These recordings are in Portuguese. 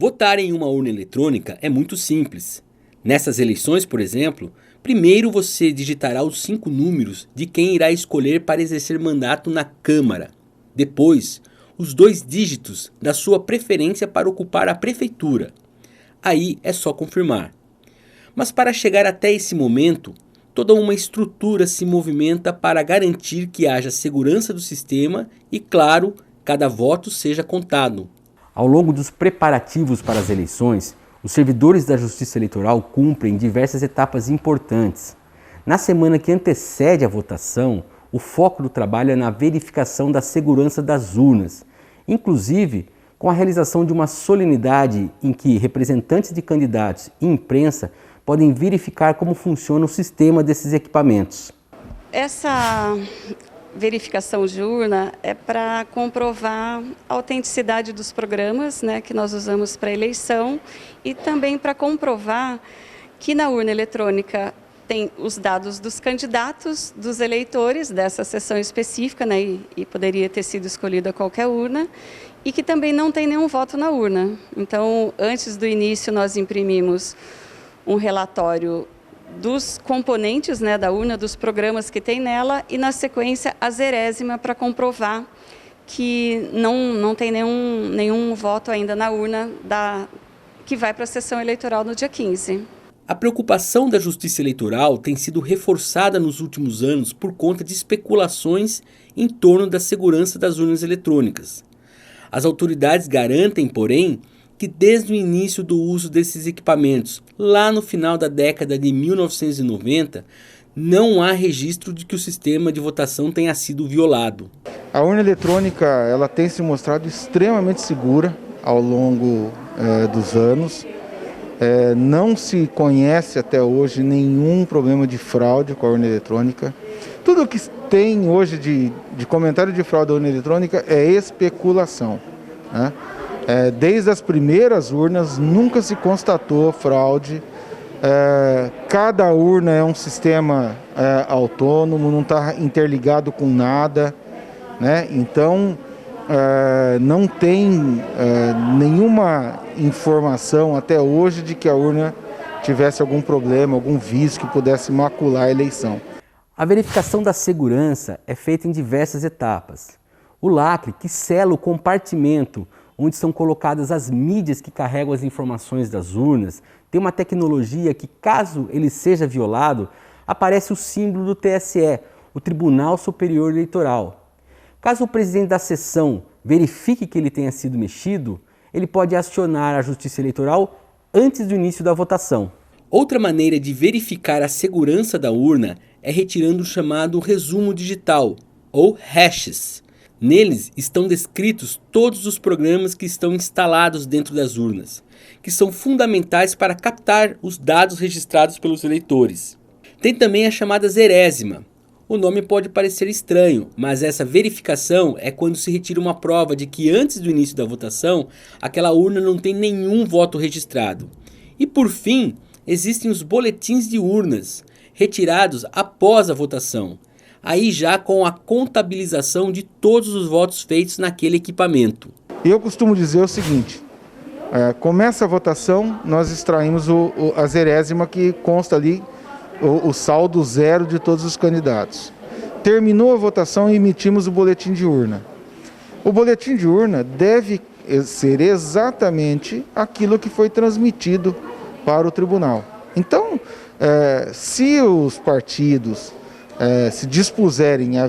Votar em uma urna eletrônica é muito simples. Nessas eleições, por exemplo, primeiro você digitará os 5 números de quem irá escolher para exercer mandato na Câmara. Depois, os 2 dígitos da sua preferência para ocupar a prefeitura. Aí é só confirmar. Mas para chegar até esse momento, toda uma estrutura se movimenta para garantir que haja segurança do sistema e, claro, cada voto seja contado. Ao longo dos preparativos para as eleições, os servidores da Justiça Eleitoral cumprem diversas etapas importantes. Na semana que antecede a votação, o foco do trabalho é na verificação da segurança das urnas, inclusive com a realização de uma solenidade em que representantes de candidatos e imprensa podem verificar como funciona o sistema desses equipamentos. Essa verificação de urna é para comprovar a autenticidade dos programas, que nós usamos para a eleição e também para comprovar que na urna eletrônica tem os dados dos candidatos, dos eleitores dessa sessão específica, e poderia ter sido escolhida qualquer urna, e que também não tem nenhum voto na urna. Então, antes do início, nós imprimimos um relatório dos componentes da urna, dos programas que tem nela, e na sequência a zerésima para comprovar que não tem nenhum voto ainda na urna que vai para a sessão eleitoral no dia 15. A preocupação da Justiça Eleitoral tem sido reforçada nos últimos anos por conta de especulações em torno da segurança das urnas eletrônicas. As autoridades garantem, porém, que desde o início do uso desses equipamentos, lá no final da década de 1990, não há registro de que o sistema de votação tenha sido violado. A urna eletrônica ela tem se mostrado extremamente segura ao longo dos anos. Não se conhece até hoje nenhum problema de fraude com a urna eletrônica. Tudo que tem hoje de comentário de fraude da urna eletrônica é especulação, né? Desde as primeiras urnas nunca se constatou fraude. Cada urna é um sistema autônomo, não está interligado com nada, né? Então não tem nenhuma informação até hoje de que a urna tivesse algum problema, algum vício que pudesse macular a eleição. A verificação da segurança é feita em diversas etapas. O lacre, que sela o compartimento onde são colocadas as mídias que carregam as informações das urnas, tem uma tecnologia que, caso ele seja violado, aparece o símbolo do TSE, o Tribunal Superior Eleitoral. Caso o presidente da sessão verifique que ele tenha sido mexido, ele pode acionar a Justiça Eleitoral antes do início da votação. Outra maneira de verificar a segurança da urna é retirando o chamado resumo digital, ou hashes. Neles estão descritos todos os programas que estão instalados dentro das urnas, que são fundamentais para captar os dados registrados pelos eleitores. Tem também a chamada zerésima. O nome pode parecer estranho, mas essa verificação é quando se retira uma prova de que antes do início da votação, aquela urna não tem nenhum voto registrado. E por fim, existem os boletins de urnas, retirados após a votação. Aí já com a contabilização de todos os votos feitos naquele equipamento. Eu costumo dizer o seguinte, começa a votação, nós extraímos a zerésima que consta ali, o saldo zero de todos os candidatos. Terminou a votação e emitimos o boletim de urna. O boletim de urna deve ser exatamente aquilo que foi transmitido para o tribunal. Então, se os partidos se dispuserem a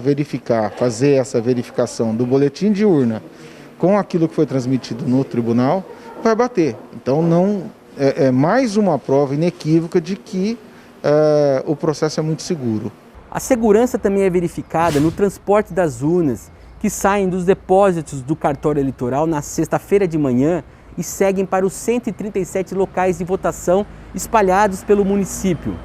fazer essa verificação do boletim de urna com aquilo que foi transmitido no tribunal, vai bater. Então é mais uma prova inequívoca de que o processo é muito seguro. A segurança também é verificada no transporte das urnas que saem dos depósitos do cartório eleitoral na sexta-feira de manhã e seguem para os 137 locais de votação espalhados pelo município.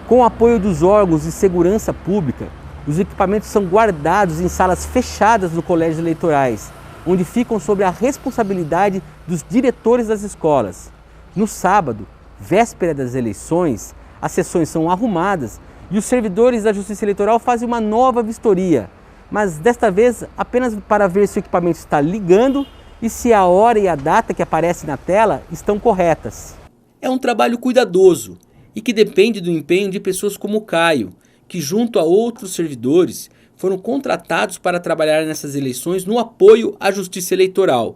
Com o apoio dos órgãos de segurança pública, os equipamentos são guardados em salas fechadas do colégio eleitorais, onde ficam sob a responsabilidade dos diretores das escolas. No sábado, véspera das eleições, as sessões são arrumadas e os servidores da Justiça Eleitoral fazem uma nova vistoria, mas desta vez apenas para ver se o equipamento está ligando e se a hora e a data que aparecem na tela estão corretas. É um trabalho cuidadoso e que depende do empenho de pessoas como o Caio, que junto a outros servidores foram contratados para trabalhar nessas eleições no apoio à justiça eleitoral.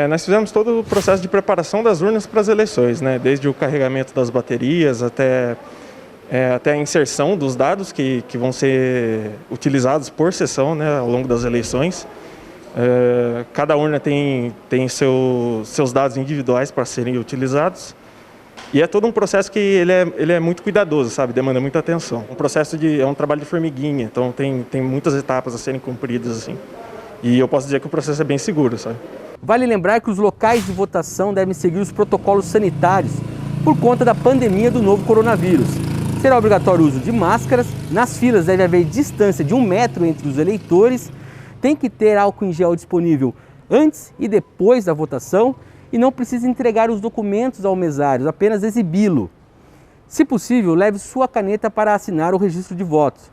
Nós fizemos todo o processo de preparação das urnas para as eleições, né? Desde o carregamento das baterias até a inserção dos dados que vão ser utilizados por sessão, né, ao longo das eleições. Cada urna tem seus dados individuais para serem utilizados. E é todo um processo que ele é muito cuidadoso, sabe? Demanda muita atenção. É um trabalho de formiguinha, então tem muitas etapas a serem cumpridas, assim. E eu posso dizer que o processo é bem seguro, sabe? Vale lembrar que os locais de votação devem seguir os protocolos sanitários por conta da pandemia do novo coronavírus. Será obrigatório o uso de máscaras, nas filas deve haver distância de 1 metro entre os eleitores, tem que ter álcool em gel disponível antes e depois da votação e não precisa entregar os documentos ao mesário, apenas exibi-lo. Se possível, leve sua caneta para assinar o registro de votos.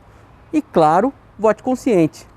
E, claro, vote consciente.